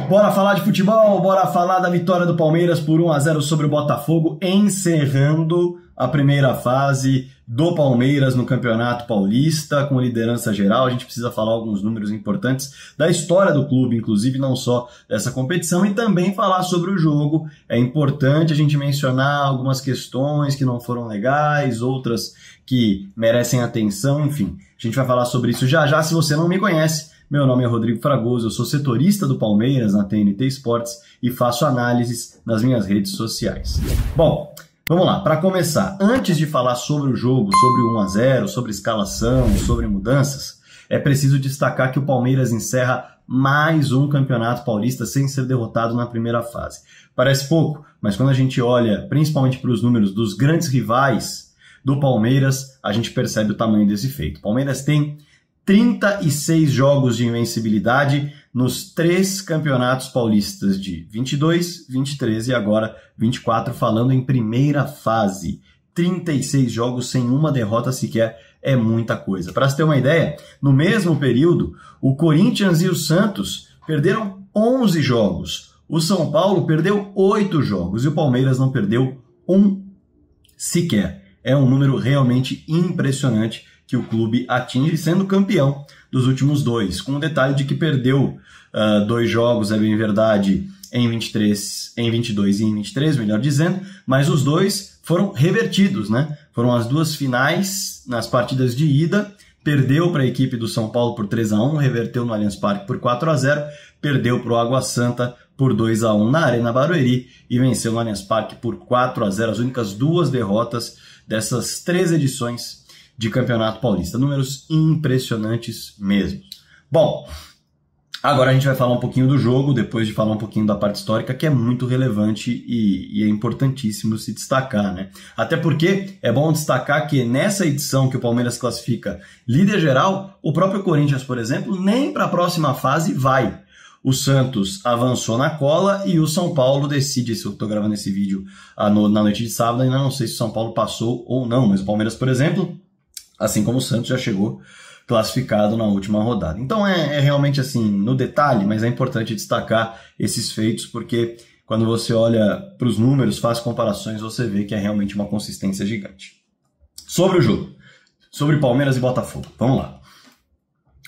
Bora falar de futebol, bora falar da vitória do Palmeiras por 1-0 sobre o Botafogo, encerrando a primeira fase do Palmeiras no Campeonato Paulista, com liderança geral. A gente precisa falar alguns números importantes da história do clube, inclusive não só dessa competição, e também falar sobre o jogo. É importante a gente mencionar algumas questões que não foram legais, outras que merecem atenção, enfim. A gente vai falar sobre isso já já. Se você não me conhece, meu nome é Rodrigo Fragoso, eu sou setorista do Palmeiras na TNT Esportes e faço análises nas minhas redes sociais. Bom, vamos lá, para começar, antes de falar sobre o jogo, sobre o 1-0, sobre escalação, sobre mudanças, é preciso destacar que o Palmeiras encerra mais um Campeonato Paulista sem ser derrotado na primeira fase. Parece pouco, mas quando a gente olha principalmente para os números dos grandes rivais do Palmeiras, a gente percebe o tamanho desse feito. O Palmeiras tem 36 jogos de invencibilidade nos 3 campeonatos paulistas de 22, 23 e agora 24, falando em primeira fase. 36 jogos sem uma derrota sequer é muita coisa. Para você ter uma ideia, no mesmo período, o Corinthians e o Santos perderam 11 jogos. O São Paulo perdeu 8 jogos e o Palmeiras não perdeu um sequer. É um número realmente impressionante que o clube atinge, sendo campeão dos últimos 2, com o detalhe de que perdeu 2 jogos, é bem verdade, em 22 e em 23, melhor dizendo, mas os 2 foram revertidos, né? Foram as 2 finais nas partidas de ida, perdeu para a equipe do São Paulo por 3-1, reverteu no Allianz Parque por 4-0, perdeu para o Água Santa por 2-1 na Arena Barueri e venceu no Allianz Parque por 4-0, as únicas 2 derrotas dessas 3 edições de Campeonato Paulista. Números impressionantes mesmo. Bom, agora a gente vai falar um pouquinho do jogo, depois de falar um pouquinho da parte histórica, que é muito relevante e é importantíssimo se destacar, né? Até porque é bom destacar que nessa edição que o Palmeiras classifica líder geral, o próprio Corinthians, por exemplo, nem para a próxima fase vai. O Santos avançou na cola e o São Paulo decide, se eu estou gravando esse vídeo na noite de sábado, ainda não sei se o São Paulo passou ou não, mas o Palmeiras, por exemplo, assim como o Santos, já chegou classificado na última rodada. Então é realmente assim, no detalhe, mas é importante destacar esses feitos, porque quando você olha para os números, faz comparações, você vê que é realmente uma consistência gigante. Sobre o jogo, sobre Palmeiras e Botafogo, vamos lá.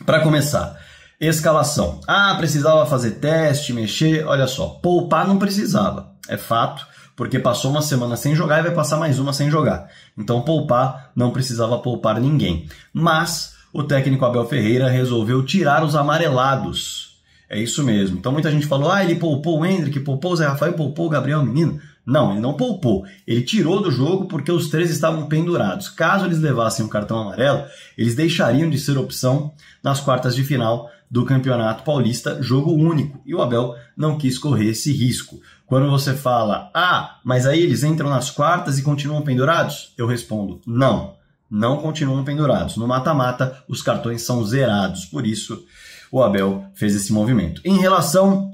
Para começar, escalação. Precisava fazer teste, mexer, olha só, poupar não precisava, é fato, porque passou uma semana sem jogar e vai passar mais uma sem jogar. Então poupar, não precisava poupar ninguém. Mas o técnico Abel Ferreira resolveu tirar os amarelados. É isso mesmo. Então muita gente falou, ele poupou o Endrick, poupou o Zé Rafael, poupou o Gabriel Menino. Não, ele não poupou. Ele tirou do jogo porque os 3 estavam pendurados. Caso eles levassem um cartão amarelo, eles deixariam de ser opção nas quartas de final do Campeonato Paulista, jogo único. E o Abel não quis correr esse risco. Quando você fala, mas aí eles entram nas quartas e continuam pendurados? Eu respondo, não continuam pendurados. No mata-mata, os cartões são zerados. Por isso, o Abel fez esse movimento. Em relação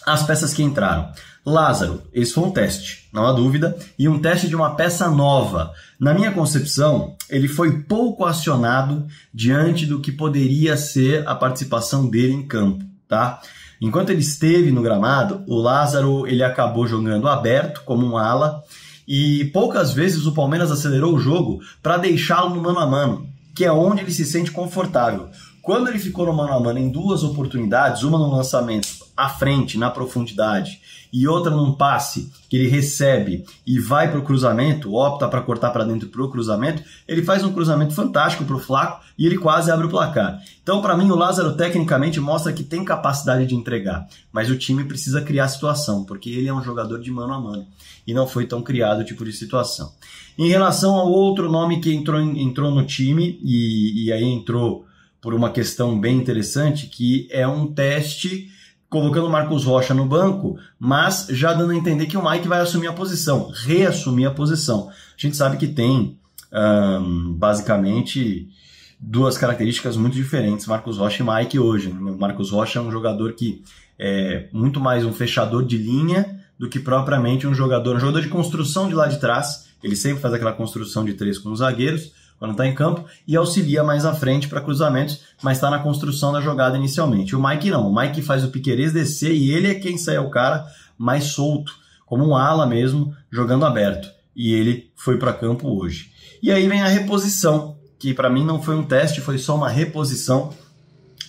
às peças que entraram, Lázaro, esse foi um teste, não há dúvida, e um teste de uma peça nova. Na minha concepção, ele foi pouco acionado diante do que poderia ser a participação dele em campo, tá? Enquanto ele esteve no gramado, o Lázaro ele acabou jogando aberto, como um ala, e poucas vezes o Palmeiras acelerou o jogo para deixá-lo no mano a mano, que é onde ele se sente confortável. Quando ele ficou no mano a mano em 2 oportunidades, uma no lançamento à frente, na profundidade, e outra num passe que ele recebe e vai para o cruzamento, opta para cortar para dentro para o cruzamento, ele faz um cruzamento fantástico para o Flaco e ele quase abre o placar. Então, para mim, o Lázaro tecnicamente mostra que tem capacidade de entregar, mas o time precisa criar situação, porque ele é um jogador de mano a mano e não foi tão criado o tipo de situação. Em relação ao outro nome que entrou no time, e aí entrou por uma questão bem interessante, que é um teste colocando o Marcos Rocha no banco, mas já dando a entender que o Mike vai assumir a posição, reassumir a posição. A gente sabe que tem, basicamente, 2 características muito diferentes, Marcos Rocha e Mike hoje. O Marcos Rocha é um jogador que é muito mais um fechador de linha do que propriamente um jogador de construção de lá de trás. Ele sempre faz aquela construção de 3 com os zagueiros. quando está em campo, e auxilia mais à frente para cruzamentos, mas está na construção da jogada inicialmente. O Mike não, o Mike faz o Piquerez descer e ele é quem sai o cara mais solto, como um ala mesmo, jogando aberto. E ele foi para campo hoje. E aí vem a reposição, que para mim não foi um teste, foi só uma reposição.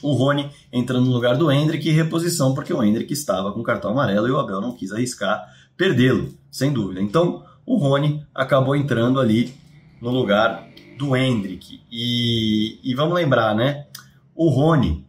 O Rony entrando no lugar do Endrick, e reposição porque o Endrick estava com cartão amarelo e o Abel não quis arriscar perdê-lo, sem dúvida. Então o Rony acabou entrando ali no lugar do Endrick. E vamos lembrar, né? O Rony,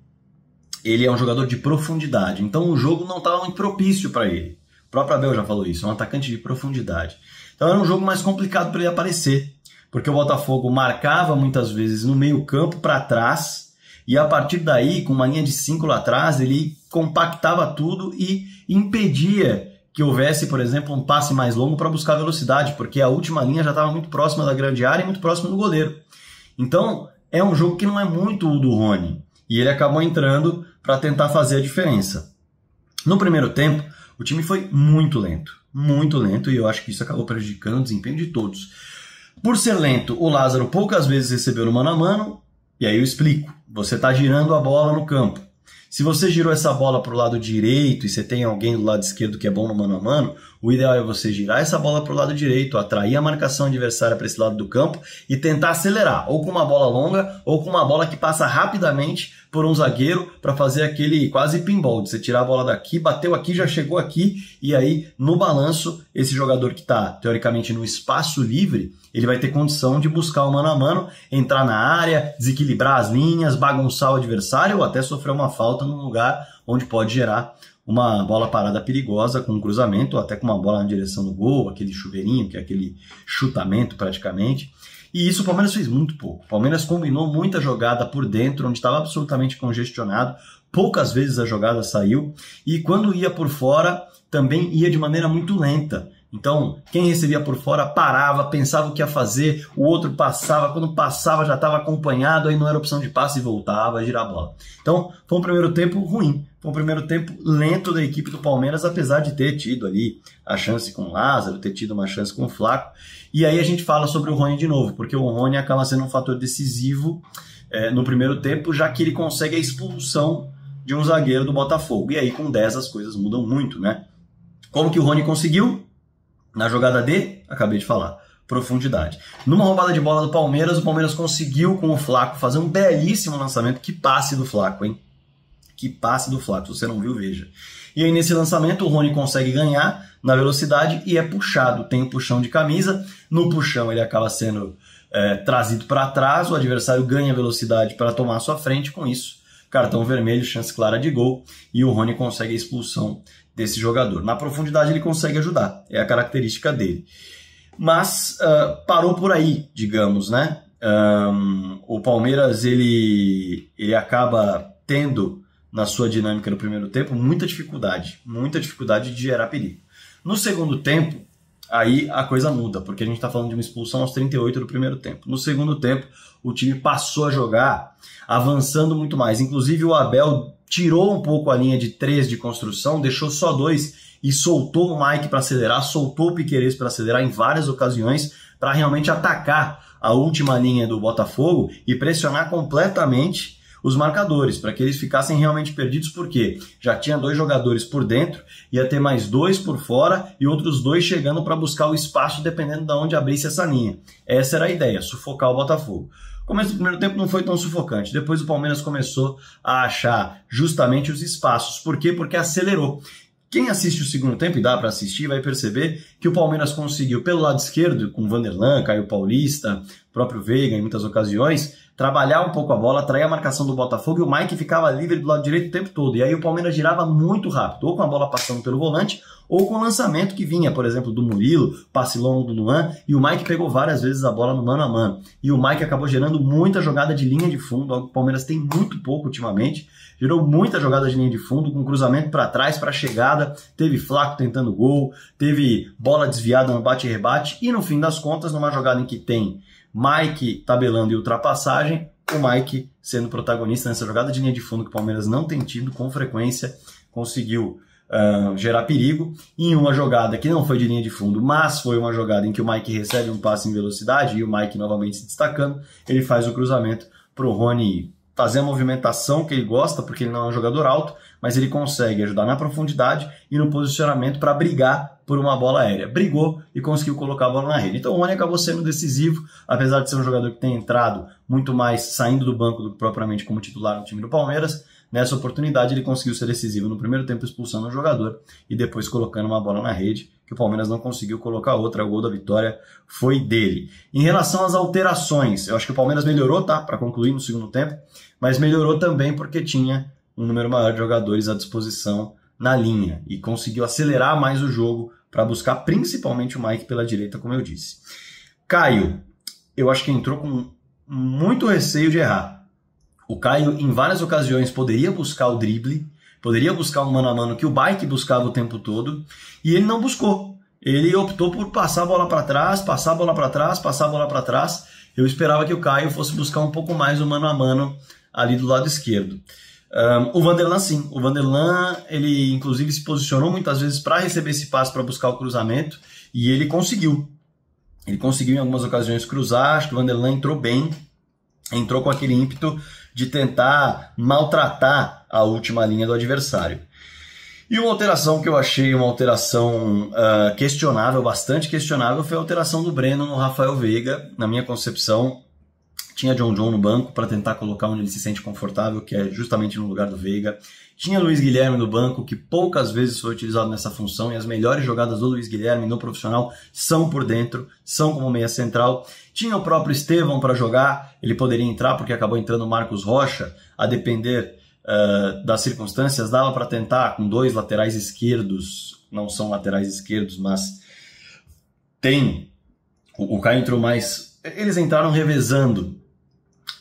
ele é um jogador de profundidade, então o jogo não estava muito propício para ele. O próprio Abel já falou isso, é um atacante de profundidade. Então era um jogo mais complicado para ele aparecer, porque o Botafogo marcava muitas vezes no meio campo para trás, e a partir daí, com uma linha de 5 lá atrás, ele compactava tudo e impedia que houvesse, por exemplo, um passe mais longo para buscar velocidade, porque a última linha já estava muito próxima da grande área e muito próxima do goleiro. Então é um jogo que não é muito o do Rony, e ele acabou entrando para tentar fazer a diferença. No primeiro tempo, o time foi muito lento, e eu acho que isso acabou prejudicando o desempenho de todos. Por ser lento, o Lázaro poucas vezes recebeu no mano a mano, e aí eu explico. Você está girando a bola no campo. Se você girou essa bola para o lado direito e você tem alguém do lado esquerdo que é bom no mano a mano, o ideal é você girar essa bola para o lado direito, atrair a marcação adversária para esse lado do campo e tentar acelerar, ou com uma bola longa, ou com uma bola que passa rapidamente por um zagueiro para fazer aquele quase pinball, de você tirar a bola daqui, bateu aqui, já chegou aqui, e aí no balanço, esse jogador que está teoricamente no espaço livre, ele vai ter condição de buscar o mano a mano, entrar na área, desequilibrar as linhas, bagunçar o adversário ou até sofrer uma falta num lugar onde pode gerar uma bola parada perigosa com um cruzamento, ou até com uma bola na direção do gol, aquele chuveirinho, que é aquele chutamento praticamente. E isso o Palmeiras fez muito pouco. O Palmeiras combinou muita jogada por dentro, onde estava absolutamente congestionado. Poucas vezes a jogada saiu. E quando ia por fora, também ia de maneira muito lenta. Então, quem recebia por fora parava, pensava o que ia fazer, o outro passava, quando passava já estava acompanhado, aí não era opção de passe e voltava a girar a bola. Então, foi um primeiro tempo ruim, foi um primeiro tempo lento da equipe do Palmeiras, apesar de ter tido ali a chance com o Lázaro, ter tido uma chance com o Flaco. E aí a gente fala sobre o Rony de novo, porque o Rony acaba sendo um fator decisivo no primeiro tempo, já que ele consegue a expulsão de um zagueiro do Botafogo. E aí com 10 as coisas mudam muito, né? Como que o Rony conseguiu? Na jogada D, acabei de falar, profundidade. Numa roubada de bola do Palmeiras, o Palmeiras conseguiu com o Flaco fazer um belíssimo lançamento. Que passe do Flaco, hein? Que passe do Flaco, se você não viu, veja. E aí nesse lançamento o Rony consegue ganhar na velocidade e é puxado, tem o puxão de camisa. No puxão ele acaba sendo trazido para trás, o adversário ganha velocidade para tomar a sua frente, com isso cartão vermelho, chance clara de gol, e o Rony consegue a expulsão desse jogador. Na profundidade ele consegue ajudar, é a característica dele. Mas parou por aí, digamos, né? O Palmeiras ele acaba tendo na sua dinâmica no primeiro tempo muita dificuldade de gerar perigo. No segundo tempo, aí a coisa muda, porque a gente está falando de uma expulsão aos 38 do primeiro tempo. No segundo tempo, o time passou a jogar avançando muito mais. Inclusive o Abel tirou um pouco a linha de 3 de construção, deixou só 2 e soltou o Mike para acelerar, soltou o Piquerez para acelerar em várias ocasiões para realmente atacar a última linha do Botafogo e pressionar completamente os marcadores, para que eles ficassem realmente perdidos, porque já tinha 2 jogadores por dentro, ia ter mais 2 por fora e outros 2 chegando para buscar o espaço dependendo de onde abrisse essa linha. Essa era a ideia, sufocar o Botafogo. O começo do primeiro tempo não foi tão sufocante, depois o Palmeiras começou a achar justamente os espaços. Por quê? Porque acelerou. Quem assiste o segundo tempo, e dá para assistir, vai perceber que o Palmeiras conseguiu, pelo lado esquerdo, com Vanderlan, Caio Paulista, próprio Veiga em muitas ocasiões, trabalhar um pouco a bola, atrair a marcação do Botafogo, e o Mike ficava livre do lado direito o tempo todo. E aí o Palmeiras girava muito rápido, ou com a bola passando pelo volante, ou com o lançamento que vinha, por exemplo, do Murilo, passe longo do Luan, e o Mike pegou várias vezes a bola no mano a mano. E o Mike acabou gerando muita jogada de linha de fundo, algo que o Palmeiras tem muito pouco ultimamente. Gerou muita jogada de linha de fundo, com cruzamento para trás, para chegada, teve Flaco tentando gol, teve bola desviada no bate e rebate, e no fim das contas, numa jogada em que tem Mike tabelando e ultrapassagem, o Mike sendo protagonista nessa jogada de linha de fundo que o Palmeiras não tem tido com frequência, conseguiu gerar perigo. E em uma jogada que não foi de linha de fundo, mas foi uma jogada em que o Mike recebe um passe em velocidade e o Mike novamente se destacando, ele faz o cruzamento para o Rony fazer a movimentação que ele gosta, porque ele não é um jogador alto, mas ele consegue ajudar na profundidade e no posicionamento para brigar por uma bola aérea. Brigou e conseguiu colocar a bola na rede. Então o Rony acabou sendo decisivo, apesar de ser um jogador que tem entrado muito mais saindo do banco do que propriamente como titular no time do Palmeiras. Nessa oportunidade ele conseguiu ser decisivo no primeiro tempo expulsando um jogador e depois colocando uma bola na rede, que o Palmeiras não conseguiu colocar outra. O gol da vitória foi dele. Em relação às alterações, eu acho que o Palmeiras melhorou, tá? Para concluir no segundo tempo, mas melhorou também porque tinha um número maior de jogadores à disposição na linha e conseguiu acelerar mais o jogo para buscar principalmente o Mike pela direita, como eu disse. Caio, eu acho que entrou com muito receio de errar. O Caio, em várias ocasiões, poderia buscar o drible, poderia buscar um mano a mano que o Mike buscava o tempo todo, e ele não buscou. Ele optou por passar a bola para trás, passar a bola para trás, passar a bola para trás. Eu esperava que o Caio fosse buscar um pouco mais o mano a mano ali do lado esquerdo. O Vanderlan sim, o Vanderlan ele inclusive se posicionou muitas vezes para receber esse passe para buscar o cruzamento e ele conseguiu em algumas ocasiões cruzar. Acho que o Vanderlan entrou bem, entrou com aquele ímpeto de tentar maltratar a última linha do adversário. E uma alteração que eu achei uma alteração questionável, bastante questionável, foi a alteração do Breno no Rafael Veiga. Na minha concepção, tinha John no banco para tentar colocar onde ele se sente confortável, que é justamente no lugar do Veiga. Tinha Luiz Guilherme no banco, que poucas vezes foi utilizado nessa função, e as melhores jogadas do Luiz Guilherme no profissional são por dentro, são como meia central. Tinha o próprio Estevão para jogar, ele poderia entrar porque acabou entrando o Marcos Rocha, a depender das circunstâncias, dava para tentar com dois laterais esquerdos, não são laterais esquerdos, mas tem... O Caio entrou mais... Eles entraram revezando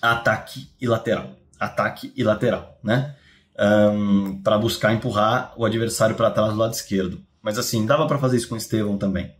ataque e lateral, né? Para buscar empurrar o adversário para trás do lado esquerdo. Mas assim, dava para fazer isso com o Estevão também.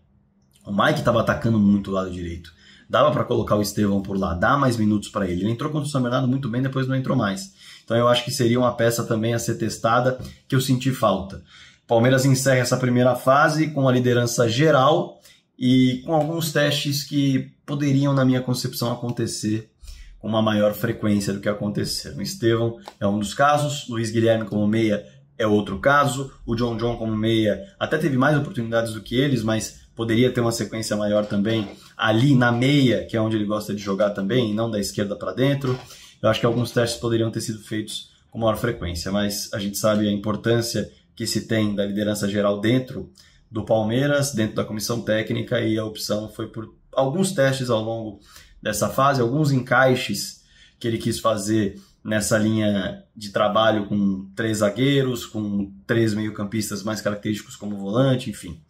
O Mike estava atacando muito o lado direito. Dava para colocar o Estevão por lá, dar mais minutos para ele. Ele entrou contra o São Bernardo muito bem, depois não entrou mais. Então eu acho que seria uma peça também a ser testada, que eu senti falta. Palmeiras encerra essa primeira fase com a liderança geral e com alguns testes que poderiam, na minha concepção, acontecer com uma maior frequência do que aconteceram. O Estevão é um dos casos, Luiz Guilherme como meia é outro caso, o John como meia até teve mais oportunidades do que eles, mas poderia ter uma sequência maior também ali na meia, que é onde ele gosta de jogar também, e não da esquerda para dentro. Eu acho que alguns testes poderiam ter sido feitos com maior frequência, mas a gente sabe a importância que se tem da liderança geral dentro do Palmeiras, dentro da comissão técnica, e a opção foi por alguns testes ao longo dessa fase, alguns encaixes que ele quis fazer nessa linha de trabalho com 3 zagueiros, com 3 meio-campistas mais característicos como volante, enfim.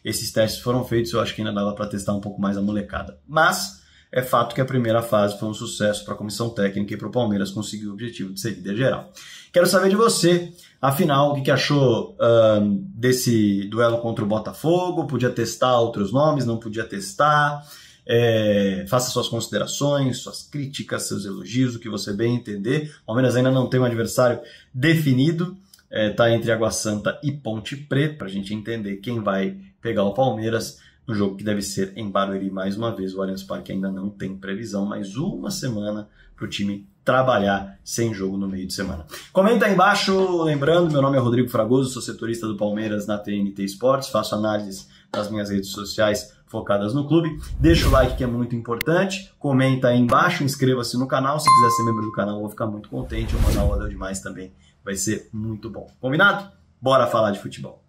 Esses testes foram feitos, eu acho que ainda dava para testar um pouco mais a molecada. Mas é fato que a primeira fase foi um sucesso para a comissão técnica e para o Palmeiras conseguir o objetivo de ser líder geral. Quero saber de você, afinal, o que achou desse duelo contra o Botafogo? Podia testar outros nomes, não podia testar? Faça suas considerações, suas críticas, seus elogios, o que você bem entender. O Palmeiras ainda não tem um adversário definido, está entre Água Santa e Ponte Preta, para a gente entender quem vai pegar o Palmeiras no jogo que deve ser em Barueri mais uma vez. O Allianz Parque ainda não tem previsão, mais uma semana para o time trabalhar sem jogo no meio de semana. Comenta aí embaixo, lembrando, meu nome é Rodrigo Fragoso, sou setorista do Palmeiras na TNT Esportes, faço análises nas minhas redes sociais focadas no clube. Deixa o like que é muito importante, comenta aí embaixo, inscreva-se no canal, se quiser ser membro do canal eu vou ficar muito contente, eu mandar o Adel demais também, vai ser muito bom. Combinado? Bora falar de futebol.